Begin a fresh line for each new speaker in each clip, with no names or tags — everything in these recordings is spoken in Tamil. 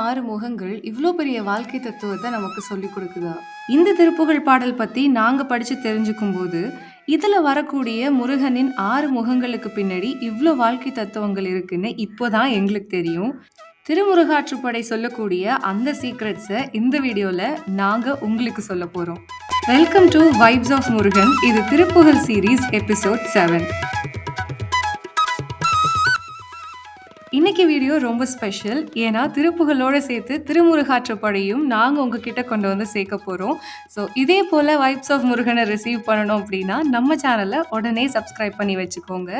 6 முகங்கள் இவ்ளோ பெரிய வாழ்க்கை தத்துவத்த நமக்கு சொல்லிக் குடுக்குதா? இந்த திருப்புகழ் பாடல் பத்தி நாங்க படிச்சு தெரிஞ்சுக்கும்போது, இதுல வரக்கூடிய முருகனின் 6 முகங்களுக்கு பின்னாடி இவ்ளோ வாழ்க்கை தத்துவங்கள் இருக்குன்னு இப்போ தான் எங்களுக்கு தெரியும். திருமுருகாற்றுப்படை சொல்லக்கூடிய அந்த சீக்ரெட்ஸ இந்த வீடியோல நாங்க உங்களுக்கு சொல்லப் போறோம். Welcome to vibes of Murugan. இது திருப்புகழ் சீரிஸ் எபிசோட் 7. இன்னைக்கு வீடியோ ரொம்ப ஸ்பெஷல். ஏன்னா திருப்புகளோட சேர்த்து திருமுருகாற்றுப்படையும் நாங்கள் உங்ககிட்ட கொண்டு வந்து சேர்க்க போகிறோம். ஸோ இதே போல் வைப்ஸ் ஆஃப் முருகனை ரிசீவ் பண்ணணும் அப்படின்னா நம்ம சேனலை உடனே சப்ஸ்கிரைப் பண்ணி வச்சுக்கோங்க.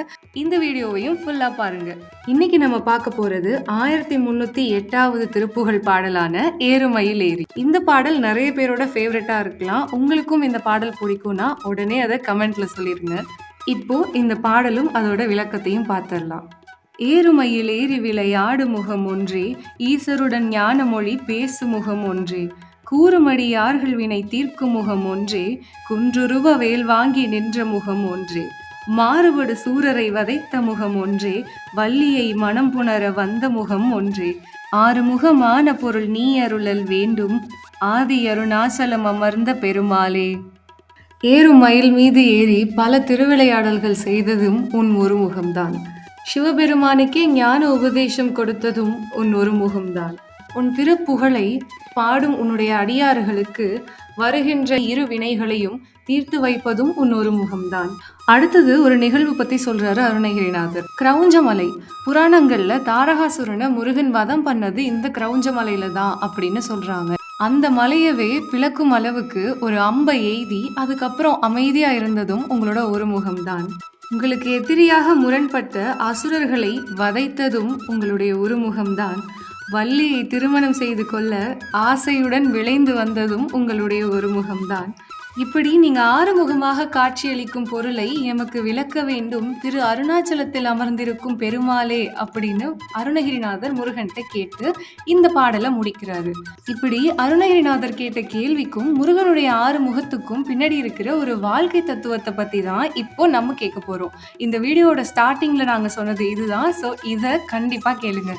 இந்த வீடியோவையும் ஃபுல்லாக பாருங்கள். இன்னைக்கு நம்ம பார்க்க போகிறது 1308வது திருப்புகழ் பாடலான ஏறுமயில் ஏறி. இந்த பாடல் நிறைய பேரோட ஃபேவரட்டாக இருக்கலாம். உங்களுக்கும் இந்த பாடல் பிடிக்கும்னா உடனே அதை கமெண்ட்ல சொல்லிடுங்க. இப்போ இந்த பாடலும் அதோட விளக்கத்தையும் பார்த்துடலாம். ஏறுமயில் ஏறி விளையாடு முகம் ஒன்றே, ஈசருடன் ஞான மொழி பேசு முகம் ஒன்றே, கூறுமடியார்கள் வினை தீர்க்கும் முகம் ஒன்றே, குன்றுருவ வேல் வாங்கி நின்ற முகம் ஒன்றே, மாறுபடு சூரரை வதைத்த முகம் ஒன்றே, வள்ளியை மனம் புணர வந்த முகம் ஒன்றே, ஆறுமுகமான பொருள் நீ அருளல் வேண்டும், ஆதி அருணாசலம் அமர்ந்த பெருமாளே. ஏறும் மயில் மீது ஏறி பல திருவிளையாடல்கள் செய்ததும் உன் ஒரு முகம்தான். சிவபெருமானுக்கே ஞான உபதேசம் கொடுத்ததும் உன் ஒரு முகம்தான். உன் திருப்புகழை பாடும் உன்னுடைய அடியார்களுக்கு வருகின்ற இரு வினைகளையும் தீர்த்து வைப்பதும் உன் ஒரு முகம்தான். அடுத்தது ஒரு நிகழ்வு பத்தி சொல்றாரு அருணகிரிநாதர். கிரௌஞ்சமலை புராணங்கள்ல தாரகாசுரனை முருகன் வதம் பண்ணது இந்த கிரௌஞ்சமலையில தான் அப்படின்னு சொல்றாங்க. அந்த மலையவே பிளக்கும் அளவுக்கு ஒரு அம்பை எய்தி அதுக்கப்புறம் அமைதியா இருந்ததும் உங்களோட ஒரு முகம்தான். உங்களுக்கு எதிரியாக முரண்பட்ட அசுரர்களை வதைத்ததும் உங்களுடைய ஒரு முகம்தான். வள்ளியை திருமணம் செய்து கொள்ள ஆசையுடன் விளைந்து வந்ததும் உங்களுடைய ஒரு முகம்தான். இப்படி நீங்க ஆறுமுகமாக காட்சியளிக்கும் பொருளை எமக்கு விளக்க வேண்டும் திரு அருணாச்சலத்தில் அமர்ந்திருக்கும் பெருமாளே அப்படின்னு அருணகிரிநாதர் முருகன்கிட்ட கேட்டு இந்த பாடலை முடிக்கிறாரு. இப்படி அருணகிரிநாதர் கேட்ட கேள்விக்கும் முருகனுடைய 6 முகத்துக்கும் பின்னாடி இருக்கிற ஒரு வாழ்க்கை தத்துவத்தை பத்தி தான் இப்போ நம்ம கேட்க போறோம். இந்த வீடியோட ஸ்டார்டிங்ல நாங்க சொன்னது இதுதான். ஸோ இதை கண்டிப்பா கேளுங்க.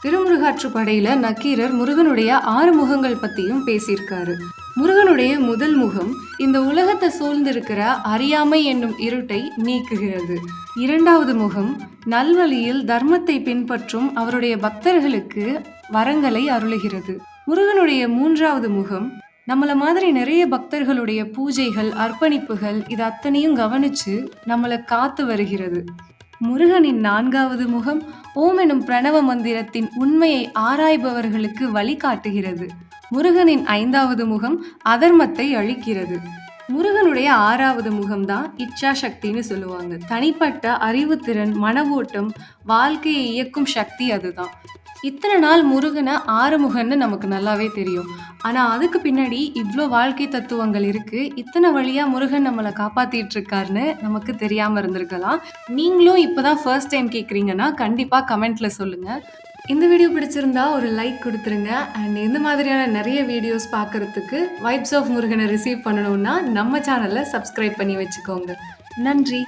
திருமுருகாற்றுப்படையில நக்கீரர் முருகனுடைய 6 முகங்கள் பத்தியும் பேசியிருக்காரு. முருகனுடைய முதல் முகம் இந்த உலகத்தை சூழ்ந்திருக்கிற அறியாமை என்னும் இருட்டை நீக்குகிறது. 2வது முகம் நல்வழியில் தர்மத்தை பின்பற்றும் அவருடைய பக்தர்களுக்கு வரங்களை அருளுகிறது. முருகனுடைய 3வது முகம் நம்மள மாதிரி நிறைய பக்தர்களுடைய பூஜைகள் அர்ப்பணிப்புகள் இது அத்தனையும் கவனிச்சு நம்மளை காத்து வருகிறது. முருகனின் 4வது முகம் ஓம் எனும் பிரணவ மந்திரத்தின் உண்மையை ஆராய்பவர்களுக்கு வழிகாட்டுகிறது. முருகனின் 5வது முகம் அதர்மத்தை அழிக்கிறது. முருகனுடைய 6வது முகம்தான் இச்சா சக்தின்னு சொல்லுவாங்க. தனிப்பட்ட அறிவுத்திறன், மன ஓட்டம், வாழ்க்கையை இயக்கும் சக்தி அதுதான். இத்தனை நாள் முருகனை 6 முகன்னு நமக்கு நல்லாவே தெரியும். ஆனால் அதுக்கு பின்னாடி இவ்வளோ வாழ்க்கை தத்துவங்கள் இருக்குது. இத்தனை வழியாக முருகன் நம்மளை காப்பாற்றிட்டு இருக்காருன்னு நமக்கு தெரியாமல் இருந்திருக்கலாம். நீங்களும் இப்போ தான் ஃபர்ஸ்ட் டைம் கேட்குறீங்கன்னா கண்டிப்பாக கமெண்ட்டில் சொல்லுங்கள். இந்த வீடியோ பிடிச்சிருந்தா ஒரு லைக் கொடுத்துருங்க. அண்ட் இந்த மாதிரியான நிறைய வீடியோஸ் பார்க்குறதுக்கு வைப்ஸ் ஆஃப் முருகனை ரிசீவ் பண்ணணுன்னா நம்ம சேனலை சப்ஸ்கிரைப் பண்ணி வச்சுக்கோங்க. நன்றி.